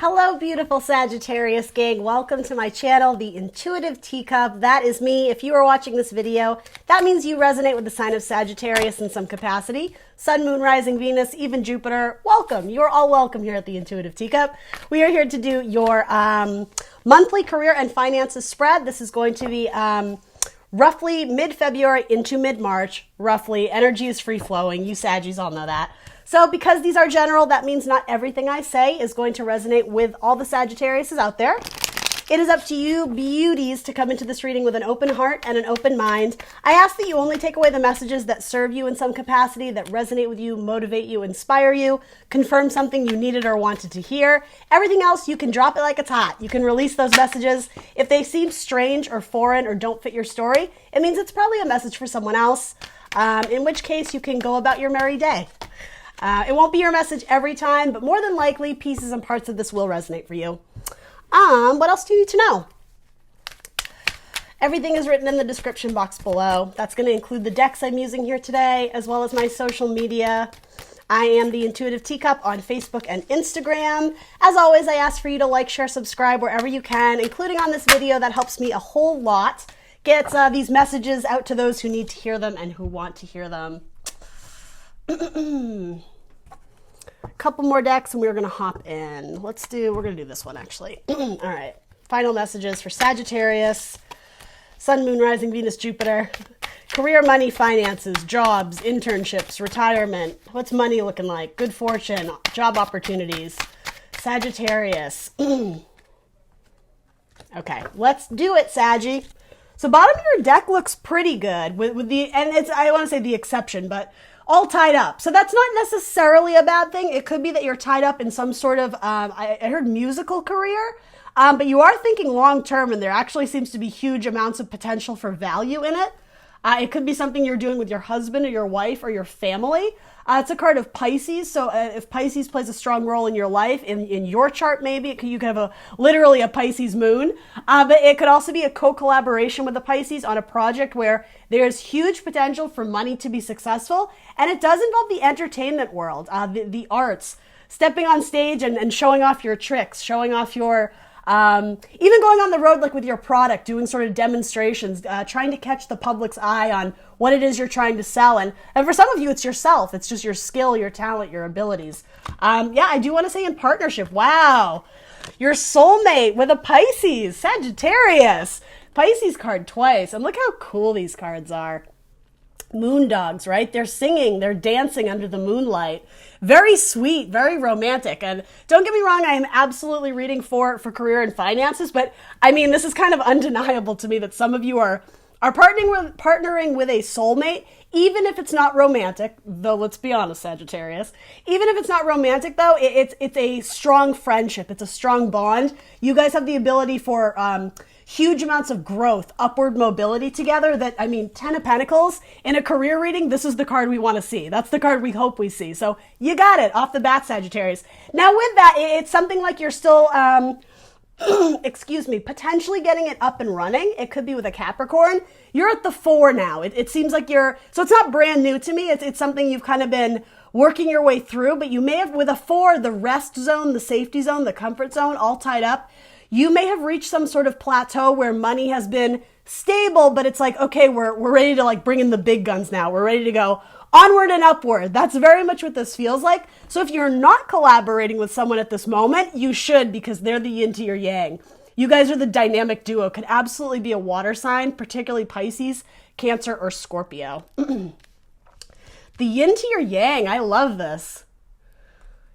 Hello, beautiful Sagittarius gang. Welcome to my channel, The Intuitive Teacup. That is me. If you are watching this video, that means you resonate with the sign of Sagittarius in some capacity. Sun, Moon, Rising, Venus, even Jupiter. Welcome. You are all welcome here at The Intuitive Teacup. We are here to do your monthly career and finances spread. This is going to be roughly mid-February into mid-March, roughly. Energy is free-flowing. You Saggies all know that. So because these are general, that means not everything I say is going to resonate with all the Sagittariuses out there. It is up to you beauties to come into this reading with an open heart and an open mind. I ask that you only take away the messages that serve you in some capacity, that resonate with you, motivate you, inspire you, confirm something you needed or wanted to hear. Everything else, you can drop it like it's hot. You can release those messages. If they seem strange or foreign or don't fit your story, it means it's probably a message for someone else, in which case you can go about your merry day. It won't be your message every time, but more than likely, pieces and parts of this will resonate for you. What else do you need to know? Everything is written in the description box below. That's going to include the decks I'm using here today, as well as my social media. I am the Intuitive Teacup on Facebook and Instagram. As always, I ask for you to like, share, subscribe wherever you can, including on this video. That helps me a whole lot. Gets these messages out to those who need to hear them and who want to hear them. A couple more decks and we're going to hop in. We're going to do this one actually. All right. Final messages for Sagittarius, Sun, Moon, Rising, Venus, Jupiter. Career, money, finances, jobs, internships, retirement. What's money looking like? Good fortune, job opportunities. Sagittarius. Okay, let's do it, Saggy. So bottom of your deck looks pretty good with the, and it's, I want to say the exception, but all tied up. So that's not necessarily a bad thing. It could be that you're tied up in some sort of, I heard musical career, but you are thinking long-term and there actually seems to be huge amounts of potential for value in it. It could be something you're doing with your husband or your wife or your family. It's a card of Pisces. So if Pisces plays a strong role in your life, in your chart maybe, you could have literally a Pisces moon. But it could also be a co-collaboration with the Pisces on a project where there's huge potential for money to be successful. And it does involve the entertainment world, the arts, stepping on stage and showing off your tricks, showing off your... even going on the road, like with your product, doing sort of demonstrations, trying to catch the public's eye on what it is you're trying to sell. And for some of you, it's yourself. It's just your skill, your talent, your abilities. Yeah, I do want to say in partnership. Wow. Your soulmate with a Pisces, Sagittarius. Pisces card twice. And look how cool these cards are. Moon dogs, right? They're singing, they're dancing under the moonlight. Very sweet, very romantic. And don't get me wrong, I am absolutely reading for career and finances, but I mean, this is kind of undeniable to me that some of you are partnering with a soulmate, even if it's not romantic, though let's be honest, Sagittarius. Even if it's not romantic though, it's a strong friendship, it's a strong bond. You guys have the ability for huge amounts of growth, upward mobility together that, I mean, 10 of Pentacles in a career reading, this is the card we want to see. That's the card we hope we see. So you got it off the bat, Sagittarius. Now with that, it's something like you're still, excuse me, potentially getting it up and running. It could be with a Capricorn. You're at the 4 now. It seems like so it's not brand new to me. It's something you've kind of been working your way through, but you may have, with a 4, the rest zone, the safety zone, the comfort zone, all tied up. You may have reached some sort of plateau where money has been stable, but it's like, okay, we're ready to like bring in the big guns now. We're ready to go onward and upward. That's very much what this feels like. So if you're not collaborating with someone at this moment, you should, because they're the yin to your yang. You guys are the dynamic duo. Could absolutely be a water sign, particularly Pisces, Cancer, or Scorpio. The yin to your yang. I love this.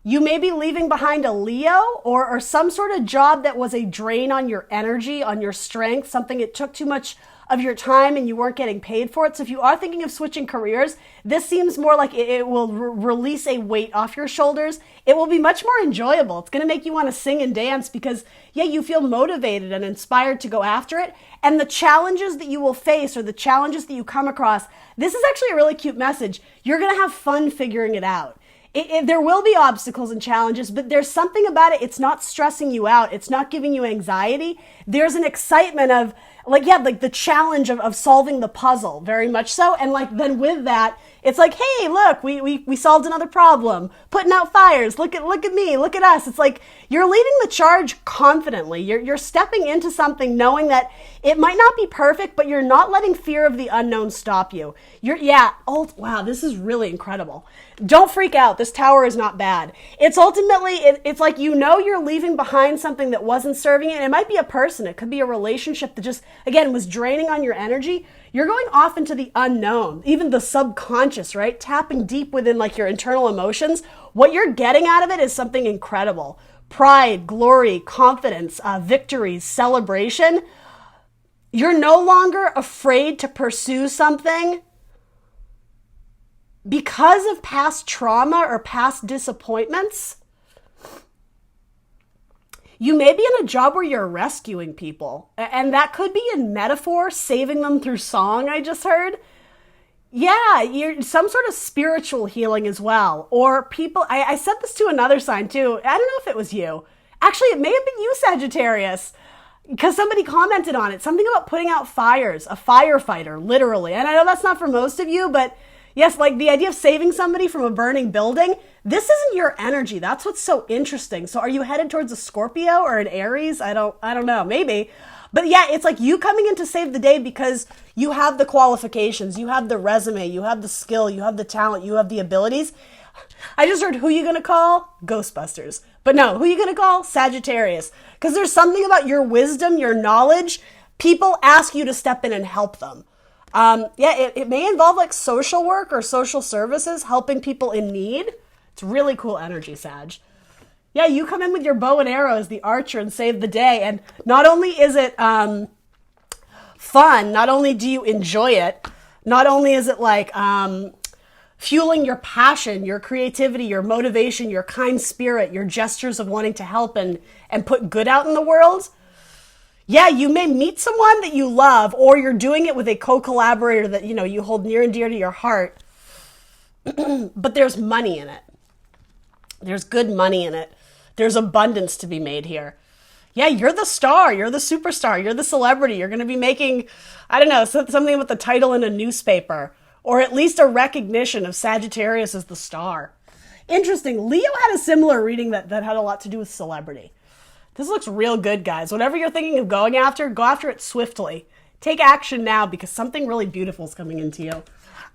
You may be leaving behind a Leo or some sort of job that was a drain on your energy, on your strength, something it took too much of your time and you weren't getting paid for it. So if you are thinking of switching careers, this seems more like it will release a weight off your shoulders. It will be much more enjoyable. It's going to make you want to sing and dance because, yeah, you feel motivated and inspired to go after it. And the challenges that you will face or the challenges that you come across, this is actually a really cute message. You're going to have fun figuring it out. There will be obstacles and challenges, but there's something about it. It's not stressing you out. It's not giving you anxiety. There's an excitement of, like, yeah, like the challenge of solving the puzzle, very much so. And like, then with that, it's like, hey, look, we solved another problem, putting out fires. Look at me, look at us. It's like, you're leading the charge confidently. You're stepping into something knowing that it might not be perfect, but you're not letting fear of the unknown stop you. Wow, this is really incredible. Don't freak out. This tower is not bad. It's ultimately, it's like, you're leaving behind something that wasn't serving you. And it might be a person. It could be a relationship that just, again, was draining on your energy. You're going off into the unknown, even the subconscious, right? Tapping deep within like your internal emotions. What you're getting out of it is something incredible. Pride, glory, confidence, victories, celebration. You're no longer afraid to pursue something because of past trauma or past disappointments. You may be in a job where you're rescuing people, and that could be in metaphor, saving them through song, I just heard. Yeah, you're some sort of spiritual healing as well. Or people, I said this to another sign too. I don't know if it was you. Actually, it may have been you, Sagittarius, because somebody commented on it. Something about putting out fires, a firefighter, literally. And I know that's not for most of you, but yes, like the idea of saving somebody from a burning building. This isn't your energy. That's what's so interesting. So are you headed towards a Scorpio or an Aries? I don't know, maybe. But yeah, it's like you coming in to save the day because you have the qualifications, you have the resume, you have the skill, you have the talent, you have the abilities. I just heard, who you gonna call? Ghostbusters. But no, who you gonna call? Sagittarius. Because there's something about your wisdom, your knowledge. People ask you to step in and help them. It may involve like social work or social services, helping people in need. It's really cool energy, Sag. Yeah, you come in with your bow and arrow as the archer and save the day. And not only is it fun, not only do you enjoy it, not only is it like fueling your passion, your creativity, your motivation, your kind spirit, your gestures of wanting to help and put good out in the world. Yeah, you may meet someone that you love, or you're doing it with a co-collaborator that, you hold near and dear to your heart. But there's money in it. There's good money in it. There's abundance to be made here. Yeah, you're the star. You're the superstar. You're the celebrity. You're going to be making, I don't know, something with the title in a newspaper, or at least a recognition of Sagittarius as the star. Interesting. Leo had a similar reading that had a lot to do with celebrity. This looks real good, guys. Whatever you're thinking of going after, go after it swiftly. Take action now because something really beautiful is coming into you.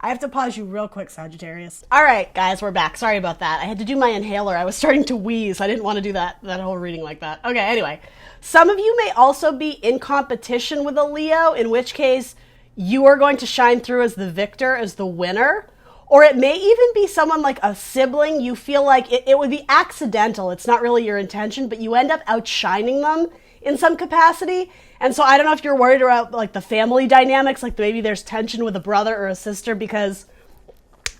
I have to pause you real quick, Sagittarius. All right, guys, we're back. Sorry about that. I had to do my inhaler. I was starting to wheeze. I didn't want to do that whole reading like that. Okay, anyway. Some of you may also be in competition with a Leo, in which case you are going to shine through as the victor, as the winner. Or it may even be someone like a sibling. You feel like it would be accidental. It's not really your intention, but you end up outshining them in some capacity. And so I don't know if you're worried about like the family dynamics, like maybe there's tension with a brother or a sister because,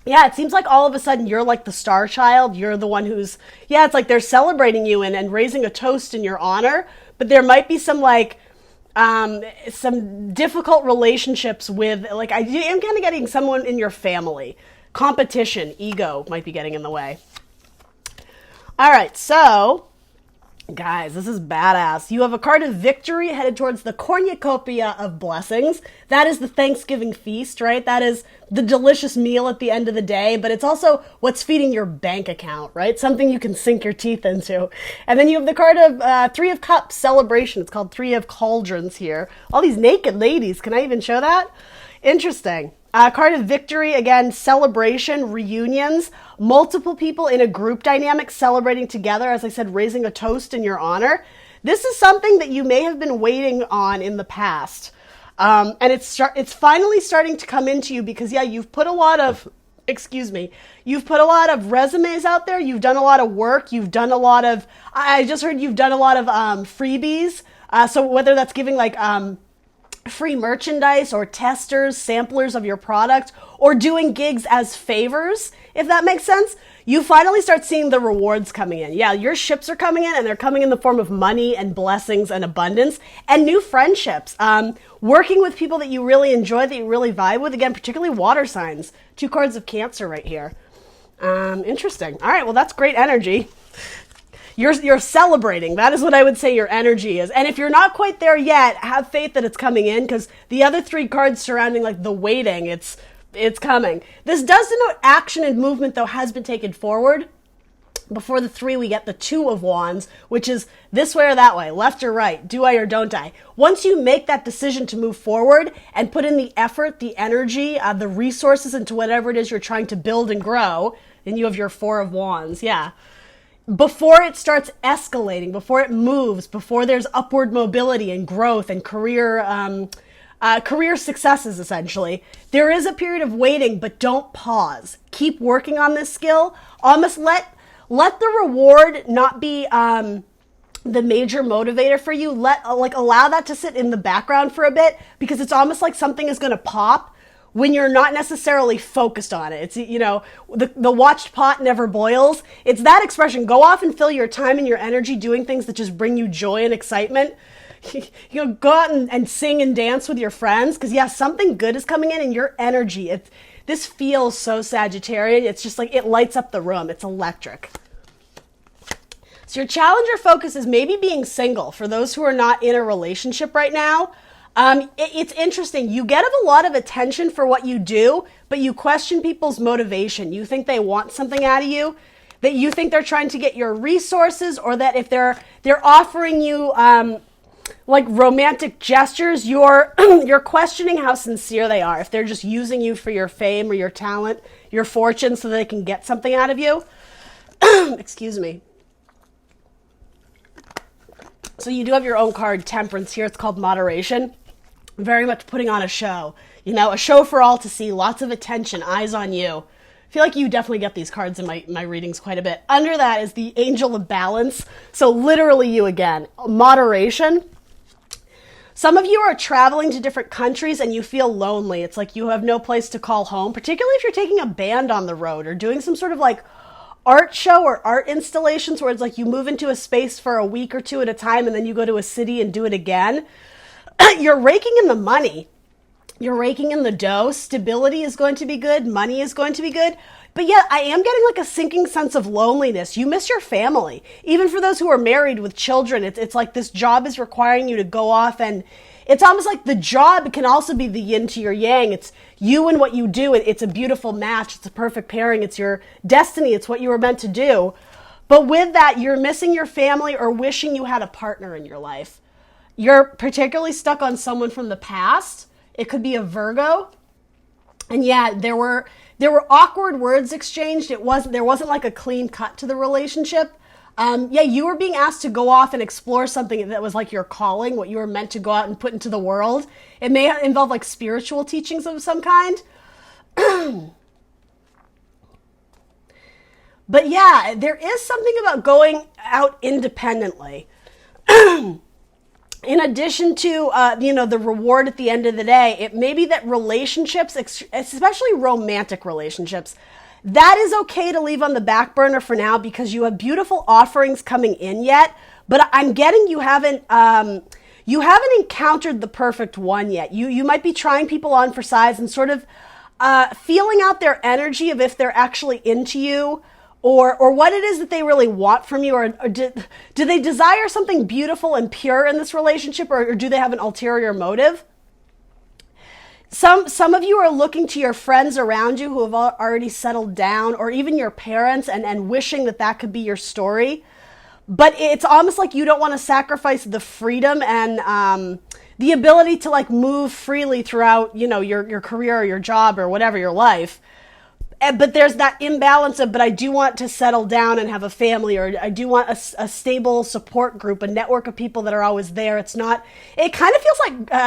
yeah, it seems like all of a sudden you're like the star child. You're the one who's, yeah, it's like they're celebrating you and raising a toast in your honor. But there might be some like, some difficult relationships with, like, I am kind of getting someone in your family. Competition, ego might be getting in the way. All right, so guys, this is badass. You have a card of victory headed towards the cornucopia of blessings. That is the Thanksgiving feast, right? That is the delicious meal at the end of the day, but it's also what's feeding your bank account, right? Something you can sink your teeth into. And then you have the card of Three of Cups, celebration. It's called Three of Cauldrons here. All these naked ladies. Can I even show that? Interesting. Card of victory, again, celebration, reunions, multiple people in a group dynamic celebrating together, as I said, raising a toast in your honor. This is something that you may have been waiting on in the past. And it's finally starting to come into you because, yeah, you've put a lot of, you've put a lot of resumes out there. You've done a lot of work. You've done a lot of, I just heard you've done a lot of freebies. So whether that's giving like, free merchandise or testers, samplers of your product, or doing gigs as favors, if that makes sense, you finally start seeing the rewards coming in. Yeah, your ships are coming in and they're coming in the form of money and blessings and abundance and new friendships. Working with people that you really enjoy, that you really vibe with, again, particularly water signs. 2 cards of Cancer right here. Interesting. All right, well, that's great energy. you're celebrating. That is what I would say your energy is. And if you're not quite there yet, have faith that it's coming in, because the other 3 cards surrounding like the waiting, it's coming. This does denote action and movement, though, has been taken forward. Before the 3, we get the 2 of Wands, which is this way or that way, left or right, do I or don't I? Once you make that decision to move forward and put in the effort, the energy, the resources into whatever it is you're trying to build and grow, then you have your 4 of Wands, yeah. Before it starts escalating, before it moves, before there's upward mobility and growth and career successes, essentially, there is a period of waiting, but don't pause. Keep working on this skill. Almost let the reward not be the major motivator for you. Allow that to sit in the background for a bit, because it's almost like something is going to pop when you're not necessarily focused on it. It's, the watched pot never boils. It's that expression. Go off and fill your time and your energy doing things that just bring you joy and excitement. Go out and sing and dance with your friends, because something good is coming in, and your energy, this feels so Sagittarian. It's just like it lights up the room. It's electric. So your challenge or focus is maybe being single. For those who are not in a relationship right now, it's interesting. You get a lot of attention for what you do, but you question people's motivation. You think they want something out of you, that you think they're trying to get your resources, or that if they're offering you like romantic gestures, you're questioning how sincere they are. If they're just using you for your fame or your talent, your fortune, so that they can get something out of you. Excuse me. So you do have your own card, Temperance. Here it's called Moderation. Very much putting on a show. A show for all to see. Lots of attention, eyes on you. I feel like you definitely get these cards in my readings quite a bit. Under that is the Angel of Balance. So literally you again. Moderation. Some of you are traveling to different countries and you feel lonely. It's like you have no place to call home, particularly if you're taking a band on the road or doing some sort of like art show or art installations where it's like you move into a space for a week or 2 at a time and then you go to a city and do it again. You're raking in the money. You're raking in the dough. Stability is going to be good. Money is going to be good. But yeah, I am getting like a sinking sense of loneliness. You miss your family. Even for those who are married with children, it's like this job is requiring you to go off, and it's almost like the job can also be the yin to your yang. It's you and what you do. It's a beautiful match. It's a perfect pairing. It's your destiny. It's what you were meant to do. But with that, you're missing your family or wishing you had a partner in your life. You're particularly stuck on someone from the past. It could be a Virgo. And yeah, there were awkward words exchanged. There wasn't like a clean cut to the relationship. You were being asked to go off and explore something that was like your calling, what you were meant to go out and put into the world. It may involve like spiritual teachings of some kind. But yeah, there is something about going out independently. In addition to, the reward at the end of the day, it may be that relationships, especially romantic relationships, that is okay to leave on the back burner for now because you have beautiful offerings coming in yet. But I'm getting you haven't encountered the perfect one yet. You might be trying people on for size and sort of feeling out their energy of if they're actually into you. Or what it is that they really want from you, or do they desire something beautiful and pure in this relationship, or do they have an ulterior motive? Some of you are looking to your friends around you who have already settled down, or even your parents, and wishing that could be your story. But it's almost like you don't want to sacrifice the freedom and the ability to like move freely throughout, your career or your job or whatever, your life. But there's that imbalance of, but I do want to settle down and have a family, or I do want a stable support group, a network of people that are always there. It kind of feels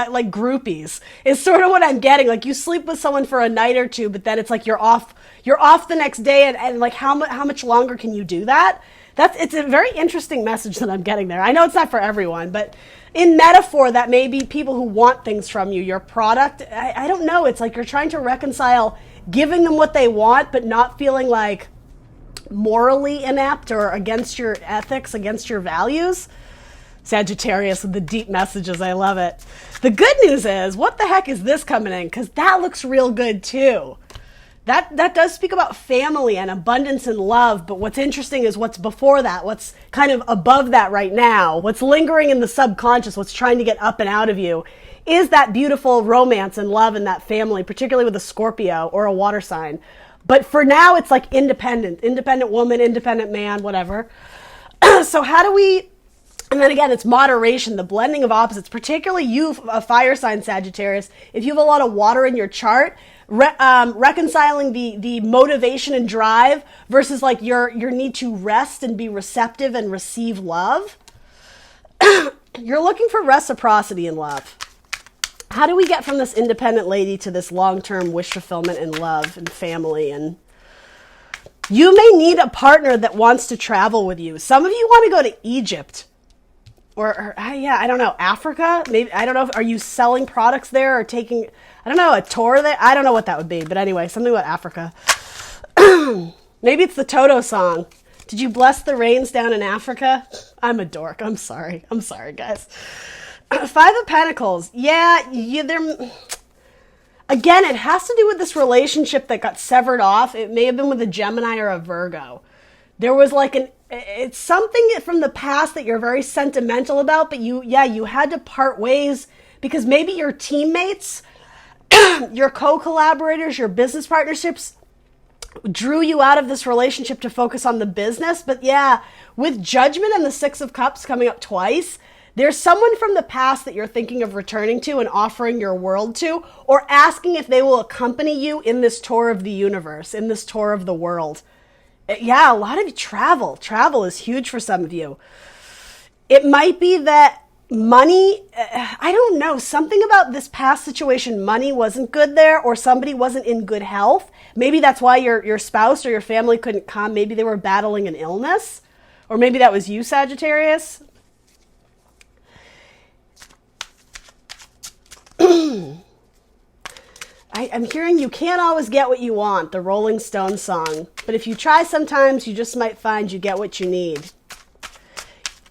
like groupies is sort of what I'm getting. Like you sleep with someone for a night or 2, but then it's like you're off the next day. And like, how much longer can you do that? It's a very interesting message that I'm getting there. I know it's not for everyone, but in metaphor, that may be people who want things from you, your product. I don't know. It's like you're trying to reconcile giving them what they want, but not feeling like morally inept or against your ethics, against your values. Sagittarius with the deep messages. I love it. The good news is, what the heck is this coming in? Because that looks real good too. That does speak about family and abundance and love, but what's interesting is what's before that, what's kind of above that right now, what's lingering in the subconscious, what's trying to get up and out of you, is that beautiful romance and love in that family, particularly with a Scorpio or a water sign. But for now, it's like independent woman, independent man, whatever. So how do we... And then again, it's moderation, the blending of opposites, particularly you, a fire sign Sagittarius. If you have a lot of water in your chart, reconciling the motivation and drive versus like your need to rest and be receptive and receive love. You're looking for reciprocity in love. How do we get from this independent lady to this long-term wish fulfillment and love and family? And you may need a partner that wants to travel with you. Some of you want to go to Egypt. Or yeah, I don't know, Africa? Maybe, I don't know, are you selling products there or taking, I don't know, a tour there? I don't know what that would be, but anyway, something about Africa. Maybe it's the Toto song. Did you bless the rains down in Africa? I'm a dork. I'm sorry. I'm sorry, guys. Five of Pentacles. Yeah, again, it has to do with this relationship that got severed off. It may have been with a Gemini or a Virgo. There was like it's something from the past that you're very sentimental about, but you had to part ways because maybe your teammates, your co-collaborators, your business partnerships drew you out of this relationship to focus on the business. But yeah, with Judgment and the Six of Cups coming up twice, there's someone from the past that you're thinking of returning to and offering your world to, or asking if they will accompany you in this tour of the universe, in this tour of the world. Yeah, a lot of you travel. Travel is huge for some of you. It might be that money, I don't know, something about this past situation, money wasn't good there, or somebody wasn't in good health. Maybe that's why your spouse or your family couldn't come. Maybe they were battling an illness, or maybe that was you, Sagittarius. I'm hearing you can't always get what you want, the Rolling Stones song. But if you try sometimes, you just might find you get what you need.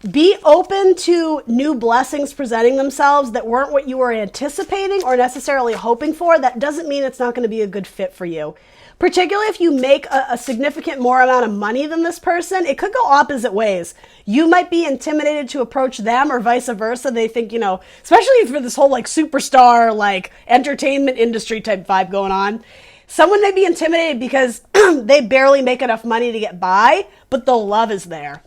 Be open to new blessings presenting themselves that weren't what you were anticipating or necessarily hoping for. That doesn't mean it's not going to be a good fit for you. Particularly if you make a significant more amount of money than this person, it could go opposite ways. You might be intimidated to approach them or vice versa. They think, especially for this whole like superstar, like entertainment industry type vibe going on. Someone may be intimidated because they barely make enough money to get by, but the love is there.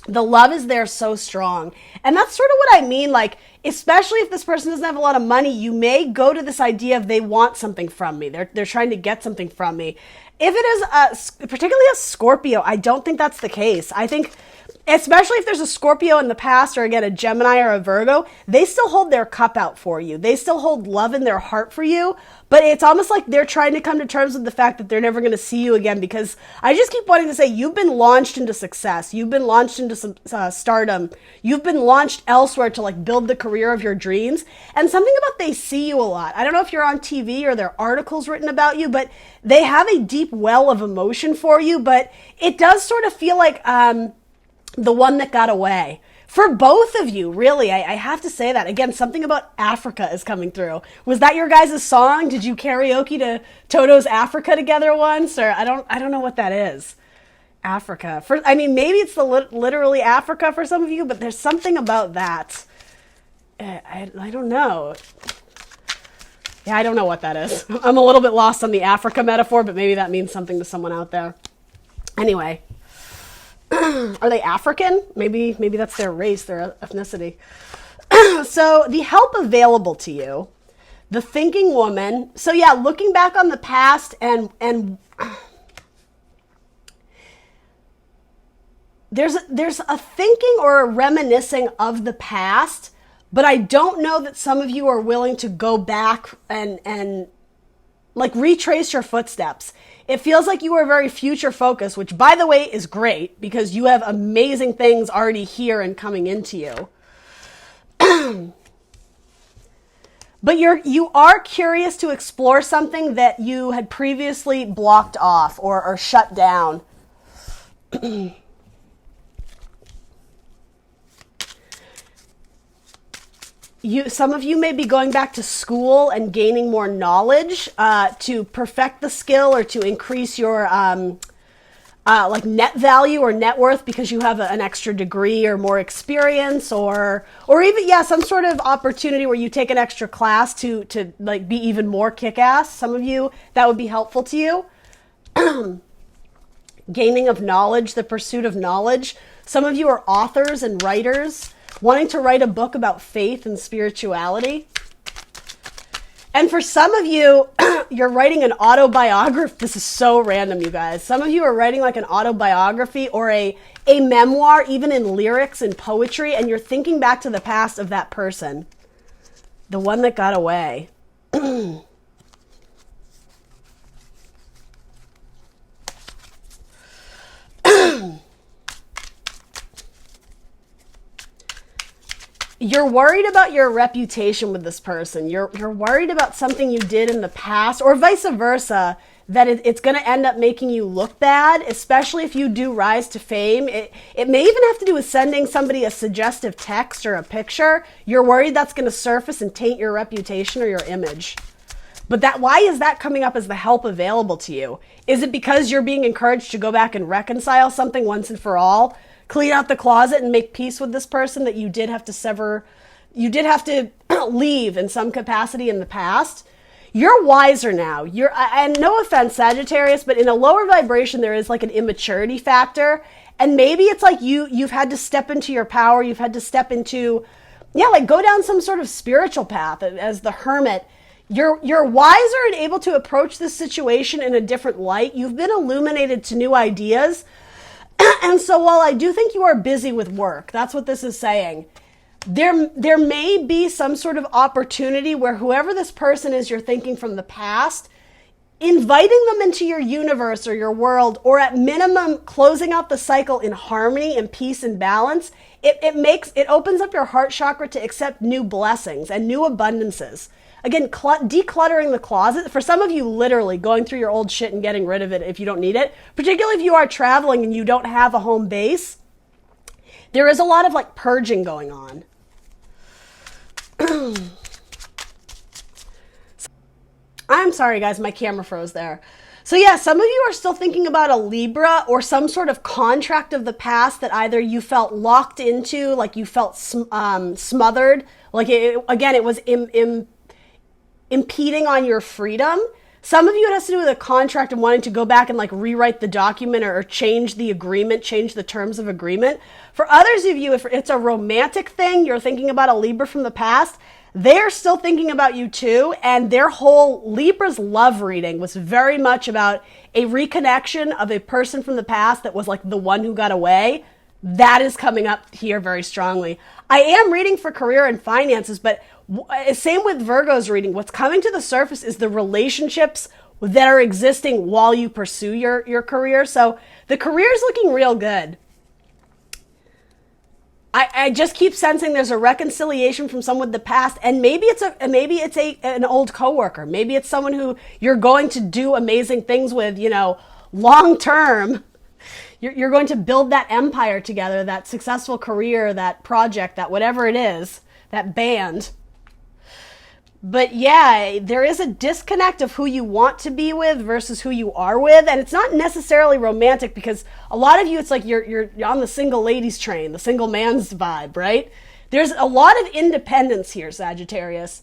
The love is there so strong. And that's sort of what I mean. Like, especially if this person doesn't have a lot of money, you may go to this idea of they want something from me. They're trying to get something from me. If it is particularly a Scorpio, I don't think that's the case. I think, especially if there's a Scorpio in the past, or again, a Gemini or a Virgo, they still hold their cup out for you. They still hold love in their heart for you, but it's almost like they're trying to come to terms with the fact that they're never going to see you again, because I just keep wanting to say, you've been launched into success. You've been launched into some stardom. You've been launched elsewhere to like build the career of your dreams. And something about they see you a lot. I don't know if you're on TV or there are articles written about you, but they have a deep well of emotion for you, but it does sort of feel like, the one that got away. For both of you, really, I have to say that. Again, something about Africa is coming through. Was that your guys' song? Did you karaoke to Toto's Africa together once? Or I don't know what that is. Africa. Maybe it's literally Africa for some of you, but there's something about that. I don't know. Yeah, I don't know what that is. I'm a little bit lost on the Africa metaphor, but maybe that means something to someone out there. Anyway. Are they African? Maybe that's their race, their ethnicity. So the help available to you, the thinking woman. So yeah, looking back on the past and there's a thinking or a reminiscing of the past, but I don't know that some of you are willing to go back and like retrace your footsteps. It feels like you are very future focused, which by the way is great because you have amazing things already here and coming into you. But you are curious to explore something that you had previously blocked off or shut down. Some of you may be going back to school and gaining more knowledge to perfect the skill or to increase your like net value or net worth because you have an extra degree or more experience, or even some sort of opportunity where you take an extra class to like be even more kick-ass. Some of you, that would be helpful to you. Gaining of knowledge, the pursuit of knowledge. Some of you are authors and writers wanting to write a book about faith and spirituality. And for some of you, you're writing an autobiography. This is so random, you guys. Some of you are writing like an autobiography or a memoir, even in lyrics and poetry, and you're thinking back to the past of that person, the one that got away. You're worried about your reputation with this person. You're worried about something you did in the past, or vice versa, that it's going to end up making you look bad, especially if you do rise to fame. It may even have to do with sending somebody a suggestive text or a picture. You're worried that's going to surface and taint your reputation or your image. But why is that coming up as the help available to you? Is it because you're being encouraged to go back and reconcile something once and for all? Clean out the closet and make peace with this person that you did have to sever, you did have to leave in some capacity in the past? You're wiser now. And no offense, Sagittarius, but in a lower vibration, there is like an immaturity factor. And maybe it's like you've had to step into your power. You've had to step into, like go down some sort of spiritual path as the hermit. You're wiser and able to approach this situation in a different light. You've been illuminated to new ideas. And so while I do think you are busy with work, that's what this is saying, there may be some sort of opportunity where whoever this person is you're thinking from the past, inviting them into your universe or your world, or at minimum closing out the cycle in harmony and peace and balance, it opens up your heart chakra to accept new blessings and new abundances. Again, decluttering the closet. For some of you, literally going through your old shit and getting rid of it if you don't need it, particularly if you are traveling and you don't have a home base. There is a lot of like purging going on. I'm sorry, guys, my camera froze there. So yeah, some of you are still thinking about a Libra or some sort of contract of the past that either you felt locked into, like you felt smothered, like it was impeding on your freedom. Some of you, it has to do with a contract and wanting to go back and like rewrite the document or change the agreement, change the terms of agreement. For others of you, if it's a romantic thing, you're thinking about a Libra from the past, they're still thinking about you too. And their whole Libra's love reading was very much about a reconnection of a person from the past that was like the one who got away. That is coming up here very strongly. I am reading for career and finances, but same with Virgo's reading. What's coming to the surface is the relationships that are existing while you pursue your career. So the career is looking real good. I just keep sensing there's a reconciliation from someone with the past, and maybe it's an old coworker. Maybe it's someone who you're going to do amazing things with, long term. You're going to build that empire together, that successful career, that project, that whatever it is, that band. But yeah, there is a disconnect of who you want to be with versus who you are with. And it's not necessarily romantic, because a lot of you, it's like you're on the single ladies train, the single man's vibe, right? There's a lot of independence here, Sagittarius,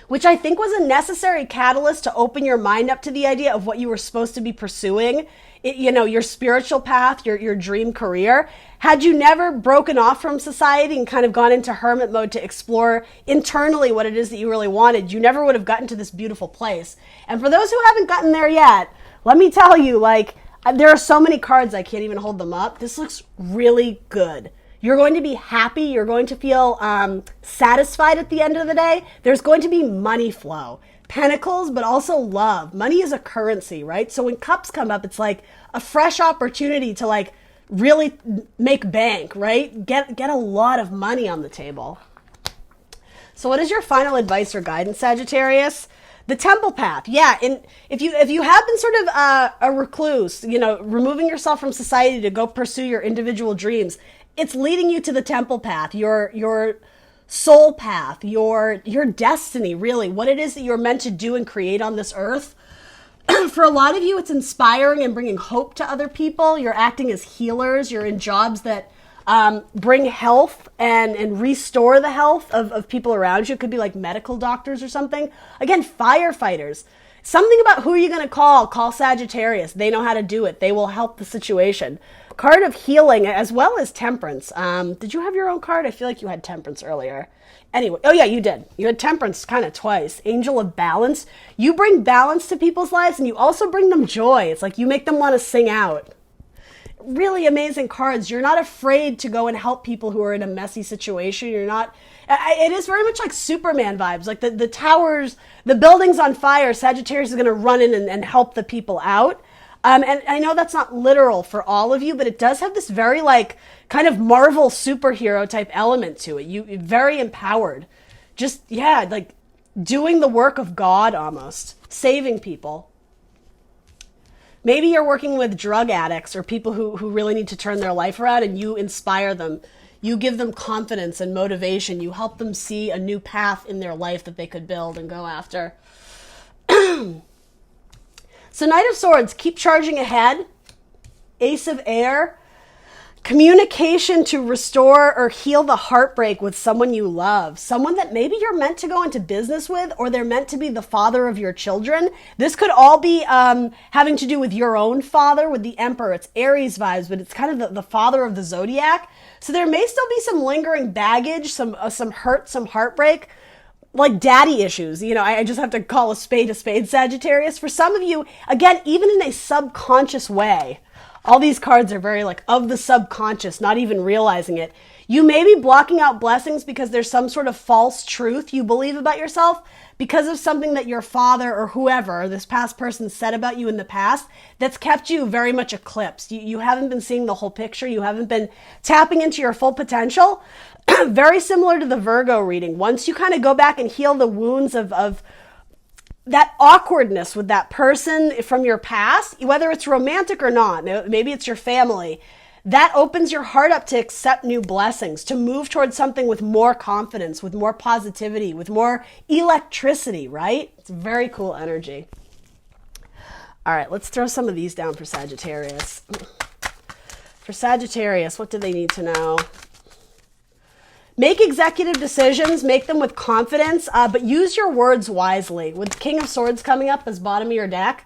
which I think was a necessary catalyst to open your mind up to the idea of what you were supposed to be pursuing. Your spiritual path, your dream career. Had you never broken off from society and kind of gone into hermit mode to explore internally what it is that you really wanted, you never would have gotten to this beautiful place. And for those who haven't gotten there yet, let me tell you, there are so many cards, I can't even hold them up. This looks really good. You're going to be happy. You're going to feel satisfied at the end of the day. There's going to be money flow. Pentacles, but also love. Money is a currency, right? So when cups come up, it's like a fresh opportunity to really make bank, right? Get a lot of money on the table. So what is your final advice or guidance, Sagittarius? The temple path. Yeah, and if you have been sort of a recluse, removing yourself from society to go pursue your individual dreams, it's leading you to the temple path. You're soul path, your destiny, really, what it is that you're meant to do and create on this earth. For a lot of you, it's inspiring and bringing hope to other people. You're acting as healers. You're in jobs that bring health and restore the health of people around you. It could be like medical doctors or something. Again, firefighters. Something about who you're going to call Sagittarius. They know how to do it. They will help the situation. Card of healing as well as temperance. Did you have your own card? I feel like you had temperance earlier. Anyway, oh yeah, you did. You had temperance kind of twice. Angel of balance. You bring balance to people's lives and you also bring them joy. It's like you make them want to sing out. Really amazing cards. You're not afraid to go and help people who are in a messy situation. You're not, it is very much like Superman vibes. Like the towers, the building's on fire. Sagittarius is going to run in and help the people out. And I know that's not literal for all of you, but it does have this very like kind of Marvel superhero type element to it. You're very empowered. Just, yeah, like doing the work of God almost. Saving people. Maybe you're working with drug addicts or people who really need to turn their life around and you inspire them. You give them confidence and motivation. You help them see a new path in their life that they could build and go after. So Knight of Swords, keep charging ahead. Ace of Air, communication to restore or heal the heartbreak with someone you love. Someone that maybe you're meant to go into business with, or they're meant to be the father of your children. This could all be having to do with your own father, with the Emperor. It's Aries vibes, but it's kind of the father of the zodiac. So there may still be some lingering baggage, some hurt, some heartbreak, like daddy issues. You know, I just have to call a spade, Sagittarius. For some of you, again, even in a subconscious way, all these cards are very like of the subconscious, not even realizing it. You may be blocking out blessings because there's some sort of false truth you believe about yourself because of something that your father or whoever, this past person, said about you in the past that's kept you very much eclipsed. You haven't been seeing the whole picture. You haven't been tapping into your full potential. Very similar to the Virgo reading. Once you kind of go back and heal the wounds of that awkwardness with that person from your past, whether it's romantic or not, maybe it's your family, that opens your heart up to accept new blessings, to move towards something with more confidence, with more positivity, with more electricity, right? It's very cool energy. All right, let's throw some of these down for Sagittarius. For Sagittarius, what do they need to know? Make executive decisions, make them with confidence, but use your words wisely. With King of Swords coming up as bottom of your deck,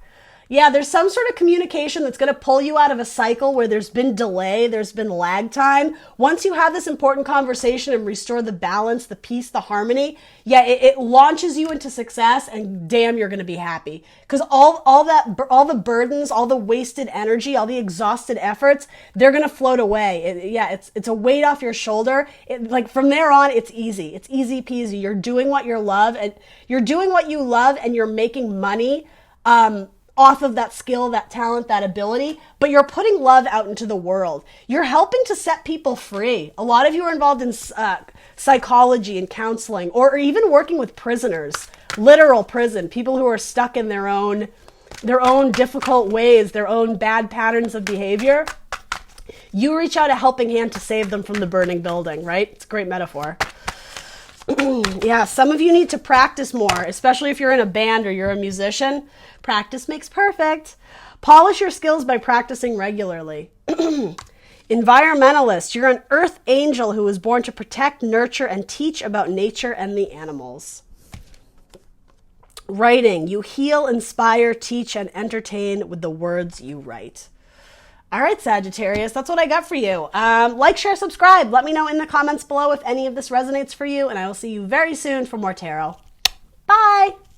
yeah, there's some sort of communication that's going to pull you out of a cycle where there's been delay, there's been lag time. Once you have this important conversation and restore the balance, the peace, the harmony, yeah, it launches you into success, and damn, you're going to be happy. Because all the burdens, all the wasted energy, all the exhausted efforts, they're going to float away. It's a weight off your shoulder. Like from there on, it's easy. It's easy peasy. You're doing what you love, and you're making money off of that skill, that talent, that ability, but you're putting love out into the world. You're helping to set people free. A lot of you are involved in psychology and counseling, or even working with prisoners, literal prison, people who are stuck in their own difficult ways, their own bad patterns of behavior. You reach out a helping hand to save them from the burning building, right? It's a great metaphor. Yeah, some of you need to practice more, especially if you're in a band or you're a musician. Practice makes perfect. Polish your skills by practicing regularly. Environmentalist, you're an earth angel who was born to protect, nurture, and teach about nature and the animals. Writing, you heal, inspire, teach, and entertain with the words you write. All right, Sagittarius, that's what I got for you. Like, share, subscribe. Let me know in the comments below if any of this resonates for you, and I will see you very soon for more tarot. Bye!